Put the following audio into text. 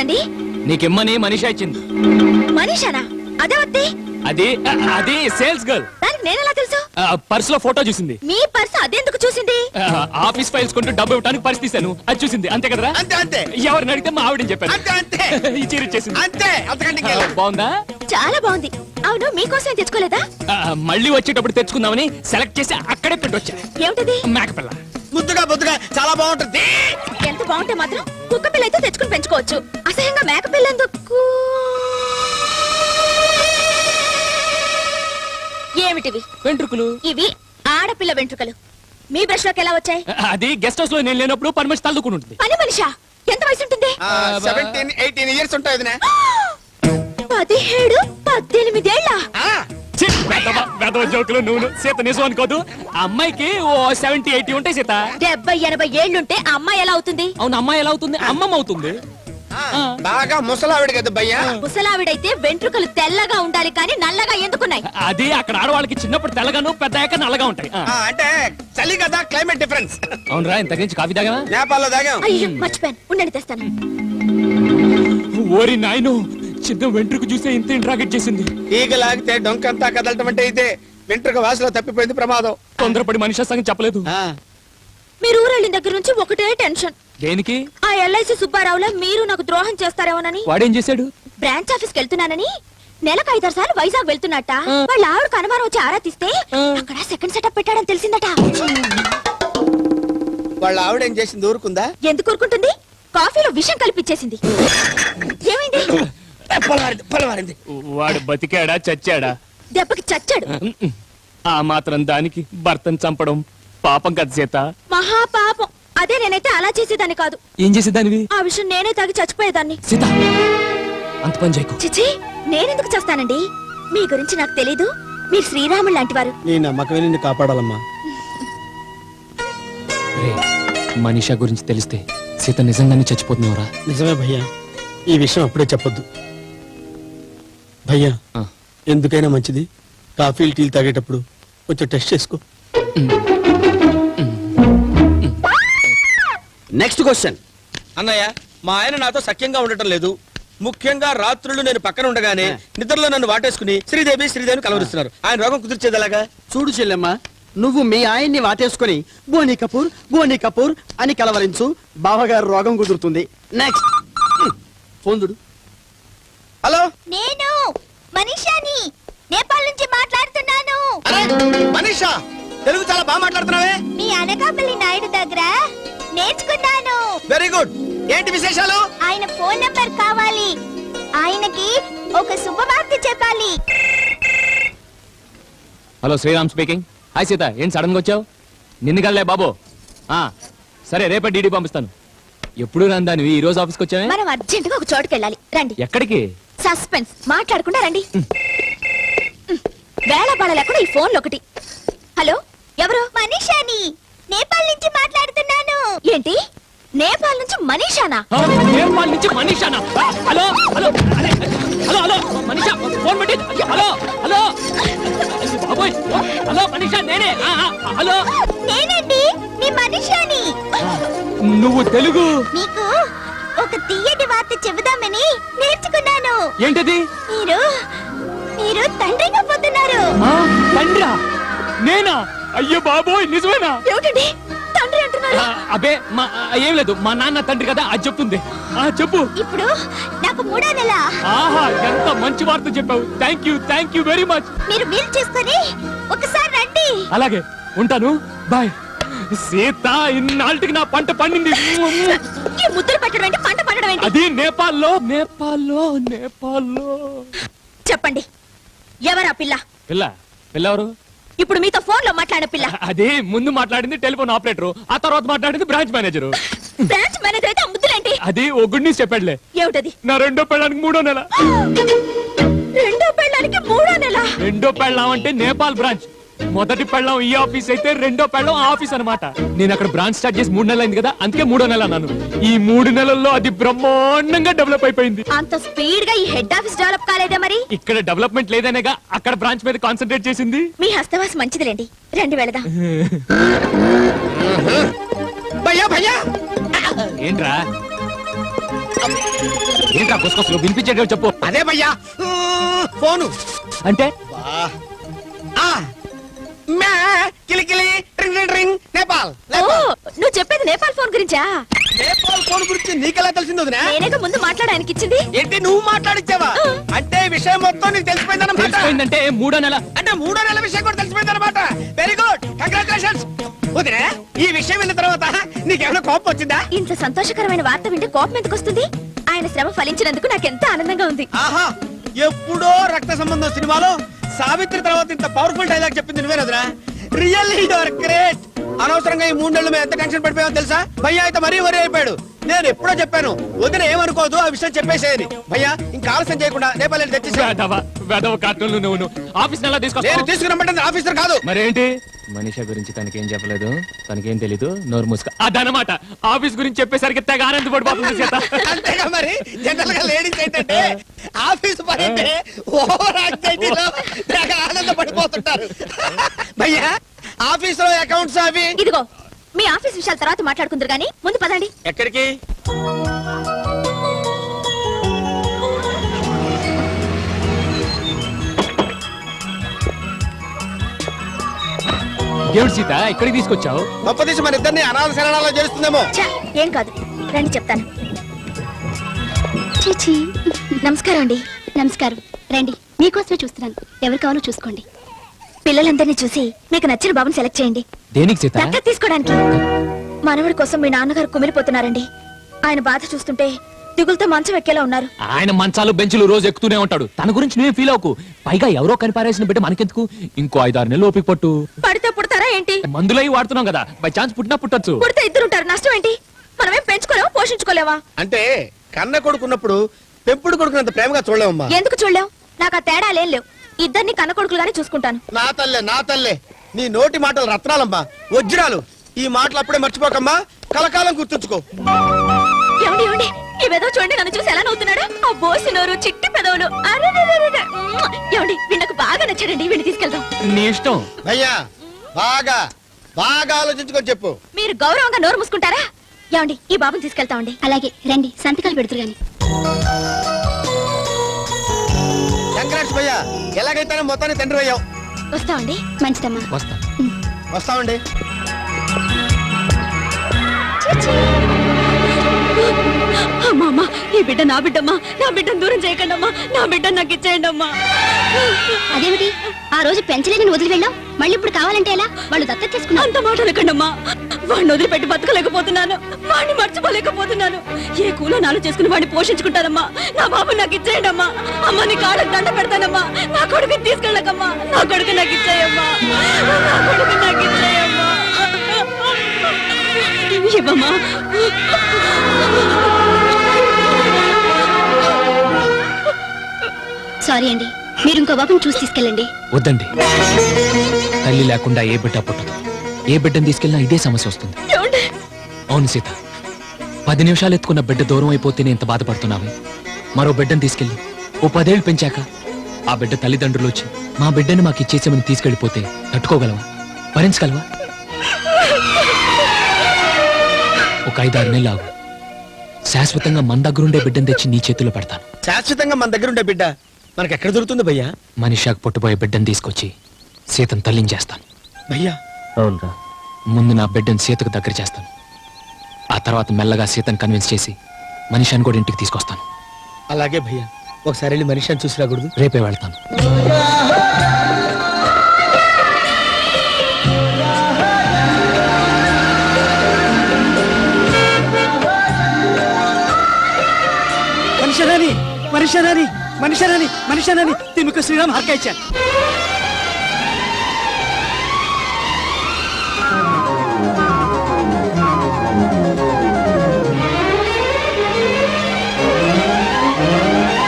ఇచ్చిందండి? నీకిమ్మని మనీషా ఇచ్చింది. మనీషానా? అదే వద్దే. అది సేల్స్ గర్ల్. దానికి నేనెలా తెలుసు? పర్స్ లో ఫోటో చూసింది. మీ పర్స్ అదెందుకు చూసింది? ఆఫీస్ ఫైల్స్ కొంటూ డబ్బు ఇవ్వడానికి పర్స్ తీశాను, అది చూసింది. అంతే కదరా? అంతే. ఎవరిని అడిగితే మా ఆవిడని చెప్పాను. ఈ చీర ఇచ్చేసింది. బాగుందా? చాలా బాగుంది. అవును, మీకోసం తెచ్చుకోలేదా? మళ్ళీ వచ్చేటప్పుడు తెచ్చుకుందామని సెలెక్ట్ చేసి అక్కడే పెట్టొచ్చా. ఏమిటది? మేకపిల్ల. బుద్దుగా చాలా బాగుంటుంది. ఎంత బాగుంటే మాత్రం కుక్క పిల్ల అయితే తెచ్చుకుని పెంచుకోవచ్చు. అసహ్యంగా మేక పిల్ల ఎందుకు? ఏమిటివి? వెంట్రుకలు. ఇవి ఆడపిల్ల వెంట్రుకలు. మీ బ్రష్ లోకి ఎలా వచ్చాయి? అది గెస్ట్ హౌస్ లో నేను లేనప్పుడు పని మనిషి తల్లుకుని ఉంటుంది. పని మనిషా? ఎంత వయసు ఉంటుంది? 17-18 years ఉంటాయి. 17, 18 ఏళ్ళ? జోకులు నువ్వు. సీత నిజం అనుకోదు. ఆ అమ్మాయికి 70-80 ఉంటాయి సీత. 70-80 ఏళ్ళుంటే ఆ అమ్మాయి ఎలా అవుతుంది? అవును, అమ్మాయి ఎలా అవుతుంది? అమ్మమ్మ అవుతుంది. బాగా ముసలావిడ కదా భయ్యా. ముసలావిడైతే వెంట్రుకలు తెల్లగా ఉండాలి కానీ నల్లగా ఎందుకున్నాయి? అది అక్కడ ఆడవాళ్ళకి చిన్నప్పుడు తెల్లగాను, పెద్దయ్యాక నల్లగా ఉంటాయి. అంటే చలి కదా, క్లైమేట్ డిఫరెన్స్. అవునరా, ఇంత నుంచి కాఫీ తాగా? నేపాల్లో తాగాం. అయ్యో మర్చిపోయాను, ఉండండి తెస్తాను. ఓరి నాయను, చిన్న వెంట్రుకు చూసే ఇంత ఇంట్రాగేట్ చేసింది. ఈగ లాగితే డొంకంతా కదలటం అంటే ఇదే. వెంట్రుక వాసులో తప్పిపోయింది, ప్రమాదం. తొందరపడి మనిషి సంగతి చెప్పలేదు. మీరు ఊరు వెళ్ళిన దగ్గర నుంచి ఒకటే టెన్షన్. దేనికి? ఆ ఎల్ఐసి సుబ్బారావులో మీరు నాకు ద్రోహం చేస్తారేమోనని. వాడేం చేశాడు? బ్రాంచ్ ఆఫీస్ కి వెళ్తున్నానని నెలకు 5 సార్లు వైజాగ్ వెళ్తున్నట్ట. వాళ్ళ ఆవిడ కనుమారం వచ్చి ఆరా తీస్తే అక్కడ సెకండ్ సెటప్ పెట్టాడని తెలిసిందట. వాళ్ళ ఆవిడ ఏం చేసింది? ఊరుకుందా? ఎందుకు ఊరుకుంటుంది? కాఫీలో విషం కలిపిచ్చేసింది. ఏమైంది? వాడు బతికాడా చచ్చాడా? దెబ్బకి చచ్చాడు. ఆ మాత్రం దానికి భర్తను చంపడం పాపం కదా సీత. మహాపాపం. అదే నేనైతే అలా చేసేదాన్ని కాదు. ఏం చేసేదానివి? ఆ విషయం నేనే తాగి చచ్చిపోయేదాన్ని. సీత, అంత పని చేయకు. చిచి, నేనెందుకు చేస్తానండి? మీ గురించి నాకు తెలీదు. మీరు శ్రీరాముడు లాంటి వారు. నీ నమ్మకమే నిన్ను కాపాడాలమ్మా. మనీషా గురించి తెలిస్తే సీత నిజంగానే చచ్చిపోతున్నావురా? నిజమే భయ్యా, ఈ విషయం అప్పుడే చెప్పొద్దు. భయ్యా, ఎందుకైనా మంచిది కాఫీలు టీలు తాగేటప్పుడు కొంచెం టెస్ట్ చేసుకో. Next question. అన్నయ్య, మా ఆయన నాతో సఖ్యంగా ఉండటం లేదు. ముఖ్యంగా రాత్రులు నేను పక్కన ఉండగానే నిద్రలో నన్ను వాటేసుకుని శ్రీదేవి కలవరిస్తున్నారు. ఆయన రోగం కుదిర్చేది ఎలాగా? చూడు చెల్లెమ్మ, నువ్వు మీ ఆయన్ని వాటేసుకుని బోనీ కపూర్ అని కలవరించు. బావగారు రోగం కుదురుతుంది. నెక్స్ట్ ఫోన్ చూడు. హలో, నేను మనీషాని, నేపాల్ నుంచి మాట్లాడుతున్నాను. మనీషా, తెలుగు చాలా బాగా మాట్లాడుతున్నావే. మీ అనకాపల్లి నాయుడు దగ్గర నేర్చుకున్నాను. Very good. ఏంటి విశేషాలు? ఆయన ఫోన్ నంబర్ కావాలి. ఆయనకి ఒక శుభవార్త చెప్పాలి. Hello, Sriram speaking. Hi Sita, ఏం సడన్ గా వచ్చావు? నిన్ను కదలే బాబు. సరే, రేపటి డీడీ పంపిస్తాను. ఎప్పుడు రందానివి ఈ రోజు ఆఫీస్కి వచ్చావే? మనం అర్జెంట్ గా ఒక చోటుకి వెళ్ళాలి. రండి. ఎక్కడికి? సస్పెన్స్. మాట్లాడకుండా రండి. వేళ పాడ లేకుండా ఈ ఫోన్లు ఒకటి. హలో, ఎవరు? మనీషాని, నేపాల్ నుంచి మాట్లాడుతున్నాను. ఏంటి? నేపాల్ నుంచి మనీషానా? నేపాల్ నుంచి మనీషానా? Hello hello hello hello Manisha, phone పెట్టి. హలో హలో బాబోయ్, హలో మనీషా, నేనే. హలో, నేనండి, మీ మనీషాని. నువ్వు తెలుగు? మీకు ఒక తీయటి వార్త చెబుదామని నేర్చుకున్నాను. ఏంటది? మీరు తండ్రిగా పోతున్నారు. తండ్రా? నేనా? అయ్యో బాబోయ్, నిజమేనా? ఏమిటండి తండ్రి అంటున్నారు? అబే, ఏం లేదు, మా నాన్న తండ్రి కదా, అది చెప్తుంది. చెప్పు. ఇప్పుడు నాకు 3వ నెల. ఆహా, ఎంత మంచి వార్త చెప్పావు. Thank you very much. మీరు వీలు చేసుకొని ఒకసారి రండి. అలాగే, ఉంటాను. బాయ్. సీత, ఇన్నాళ్ళకి నా పంట పండింది. ఈ ముద్దులు పెట్టడం ఏంటి, పంట పండడం ఏంటి? అది నేపాల్లో. చెప్పండి, ఎవరా పిల్ల? పిల్లెవరు? ఇప్పుడు మీతో ఫోన్ లో మాట్లాడిన పిల్ల. అది ముందు మాట్లాడింది టెలిఫోన్ ఆపరేటర్, ఆ తర్వాత మాట్లాడింది బ్రాంచ్ మేనేజర్. బ్రాంచ్ మేనేజర్ అయితే ముద్దులేంటి? అది ఓ గుడ్ న్యూస్ చెప్పాడులే. ఏమిటది? నా రెండో పెళ్ళానికి 3వ నెల. రెండో పెళ్ళానికి 3వ నెల? రెండో పెళ్ళాం అంటే నేపాల్ బ్రాంచ్. మొదటి పెళ్ళం ఈ ఆఫీస్ అయితే రెండో పెళ్ళం ఆఫీస్ అన్నమాట. నేను అక్కడ బ్రాంచ్ స్టార్ట్ చేసి 3 నెలలు అయింది కదా, అందుకే 3వ నెల అన్నాను. ఈ 3 నెలల్లో అది బ్రహ్మాండంగా డెవలప్ అయిపోయింది. అంత స్పీడ్ గా ఈ హెడ్ ఆఫీస్ డెవలప్ కాలేదే మరి? ఇక్కడ డెవలప్మెంట్ లేదనేగా అక్కడ బ్రాంచ్ మీద కాన్సన్ట్రేట్ చేసింది. మీ హస్తవాసి మంచిదిలేండి, రండి వెళదాం. భయ్యా, ఏంట్రా? ఏంటా గుసగుసలు వినిపించేటట్టు చెప్పు. అదే భయ్యా ఫోను. అంటే ఆ, మ్యా, కిలికిలి, రింగ్ రింగ్ రింగ్, నేపాల్ ఓ నువ్వు చెప్పేది నేపాల్ ఫోన్ గురించా? నేపాల్ ఫోన్ గురించి నీకెలా తెలిసింది వదినా? నేనేగా ముందు మాట్లాడడానికి ఇచ్చింది. ఏంటి నువ్వు మాట్లాడిచ్చావా? అంటే ఈ విషయం మొత్తం నీకు తెలిసిపోయిందన్నమాట. తెలిసిపోయిందంటే 3వ నెల. అంటే 3వ నెల విషయం కూడా తెలిసిపోయిందన్నమాట. Very good, congratulations. వదినా, ఈ విషయం విన్న తర్వాత నీకేమైనా కోపం వచ్చిందా? ఇంత సంతోషకరమైన వార్త వింటే కోపం ఎందుకు వస్తుంది? ఆయన శ్రమ ఫలించినందుకు నాకెంత ఆనందంగా ఉంది. ఆహా, ఎప్పుడో రక్త సంబంధం సినిమాలో సావిత్రి తర్వాత ఇంత పవర్ఫుల్ డైలాగ్ చెప్పింది నువ్వే వదినా. Really you are great. అనవసరంగా ఈ 3 నెలలు మేము ఎంత టెన్షన్ పడిపోయామో తెలుసా? భయ్యా అయితే మరీ వరి అయిపోయాడు. నేను ఎప్పుడో చెప్పాను వదిన ఏమనుకోదు, ఆ విషయం చెప్పేసేయని. భయ్యా ఇంకా ఆలస్యం చేయకుండా నేపాల్ వెళ్ళి తెచ్చేసా. వేదవ కార్టూన్లు నువ్వు ఆఫీస్ నెల నేను తీసుకొస్తా. తీసుకురమ్మంటే ఆఫీసర్ కాదు. మరేంటి మనిషి గురించి తనకేం చెప్పలేదు, తనకేం తెలీదు, నోరు మూసుక. అదనమాట ఆఫీస్ గురించి చెప్పేసరికి తెగ ఆనందపడిపోతుంది సీత. అంతేగా మరి. జనరల్ గా లేడీస్ ఏంటంటే ఆఫీస్ పని అంటే ఓవర్ యాంగ్జైటీలో తెగ ఆనందపడిపోతుంటారు. భయ్యా ఆఫీస్ లో అకౌంట్స్ అవి. ఇదిగో మీ ఆఫీస్ విషయాల తర్వాత మాట్లాడుకుందరు గానీ ముందు పదండి. ఎక్కడికి? దేవుడు సీత ఇక్కడికి తీసుకొచ్చావు. గొప్పదీసి మన ఇద్దరిని అనాథ శరణాల్లో చేస్తుందేమో. ఛ, ఏం కాదు రండి చెప్తాను. చీచీ. నమస్కారం అండి. నమస్కారం. రండి, మీకోసమే చూస్తున్నాను. ఎవరు కావాలో చూసుకోండి. పిల్లలందరినీ చూసి మీకు నచ్చిన బాబుని సెలెక్ట్ చేయండి. దేనికి సీత? దత్తత తీసుకోవడానికి. మనవడి కోసం మీ నాన్నగారు కుమిలిపోతున్నారండి. ఆయన బాధ చూస్తుంటే దిగులతో మంచం ఎక్కేలా ఉన్నారు. ఆయన మంచాలు బెంచులు రోజు ఎక్కుతూనే ఉంటాడు. తన గురించి నువ్వేం ఫీల్ అవ్వకు. పైగా ఎవరో కనిపారేసిన బిడ్డ మనకెందుకు? ఇంకో 5-6 నెలలు ఓపిక పట్టు. పడితే పుడతారా ఏంటి? మందులై వాడుతున్నాం కదా, బై ఛాన్స్ పుట్టినా పుట్టచ్చు. పుడితే ఇద్దరుంటారు, నష్టం ఏంటి? మనమేం పెంచుకోలేవా, పోషించుకోలేవా? అంటే కన్న కొడుకున్నప్పుడు పెంపుడు కొడుకునంత ప్రేమగా చూడలేమమ్మా. ఎందుకు చూడలేవు? నాకు ఆ తేడాలేం లేవు. ఇద్దరిని కన్న కొడుకులుగానే చూసుకుంటాను. నా తల్లే నా తల్లే, నీ నోటి మాటలు రత్నాలమ్మా, వజ్రాలు. ఈ మాటలు అప్పుడే మర్చిపోకమ్మా, కలకాలం గుర్తుంచుకో. ఏమండి ఏమండి, ఈ పెదవు చూడండి, నన్ను చూసి ఎలా నవ్వుతున్నాడు. ఆ బోసి నోరు, చిట్టి పెదవులు. అరెరెరెరెరె. ఏమండి వీళ్ళకు బాగా నచ్చాడండి, వీడిని తీసుకెళ్దాం. నీ ఇష్టం. భయ్యా బాగా బాగా ఆలోచించుకొని చెప్పు. మీరు గౌరవంగా నోరు మూసుకుంటారా? ఏమండి ఈ బాబుని తీసుకెళ్తామండి. అలాగే రండి, సంతకాలు పెడుతురు గాని. కంగ్రాట్స్ భయ్యా, ఎలాగైతే మొత్తాన్ని తండ్రి అయ్యావు. వస్తామండి. మంచిదమ్మా. వస్తా. వస్తామండి. అమ్మా అమ్మా, ఈ బిడ్డ నా బిడ్డమ్మా. నా బిడ్డను దూరం చేయకండి అమ్మా. నా బిడ్డ నాకు ఇచ్చేయండి అమ్మా. అదేమిటి, ఆ రోజు పెంచలేదని వదిలి వెళ్ళాం, మళ్ళీ ఇప్పుడు కావాలంటే ఎలా? వాళ్ళు దత్తత తీసుకున్నారు. అంత మాట అనకండి అమ్మా. వాడిని వదిలిపెట్టి బతకలేకపోతున్నాను, వాడిని మర్చిపోలేకపోతున్నాను. ఏ కూలో నాలు చేసుకుని వాడిని పోషించుకుంటానమ్మా. నా బాబు నాకు ఇచ్చేయండి అమ్మా. అమ్మ నీ కాళ్ళకు దండ పెడతానమ్మా. నా కొడుకు తీసుకెళ్ళకమ్మా. నా కొడుకు నాకు ఇచ్చేయమ్మా. నా కొడుకు నాకు ఇచ్చేయమ్మా. ఇవ్వమ్మా. సారీ అండి, మీరు ఇంకో బాబుని చూసి తీసుకెళ్ళండి. వద్దండి, తల్లి లేకుండా ఏ బిడ్డ పుట్టదు. ఏ బిడ్డను తీసుకెళ్ళినా ఇదే సమస్య వస్తుంది. ఏమండి? అవును సీత, 10 నిమిషాలు ఎత్తుకున్న బిడ్డ దూరం అయిపోతేనే ఇంత బాధపడుతున్నావే. మరో బిడ్డను తీసుకెళ్ళి ఓ 10 ఏళ్ళు పెంచాక ఆ బిడ్డ తల్లిదండ్రులు వచ్చి మా బిడ్డని మాకు ఇచ్చేసామని తీసుకెళ్లిపోతే తట్టుకోగలవా? భరించగలవా? ఒక 5-6 నెలలు ఆగు. శాశ్వతంగా మన దగ్గరుండే బిడ్డను తెచ్చి నీ చేతిలో పెడతాను. శాశ్వతంగా మన దగ్గర ఉండే బిడ్డ మనకి ఎక్కడ దొరుకుతుంది భయ్యా? మనిషాకు పుట్టబోయే బిడ్డను తీసుకొచ్చి సీతను తల్లించేస్తాను. భయ్యా అవునరా, ముందు నా బిడ్డను సీతకు దగ్గర చేస్తాను. ఆ తర్వాత మెల్లగా సీతను కన్విన్స్ చేసి మనిషాన్ని కూడా ఇంటికి తీసుకొస్తాను. అలాగే భయ్యా, ఒకసారి వెళ్ళి మనిషిని చూసి రాకూడదు? రేపే వెళ్తాను. మనిషిరాని మనిషిరాని మనిషిరాని మనిషిరాని తిమ్మక శ్రీరామ్ హర్కా ఇచ్చాను.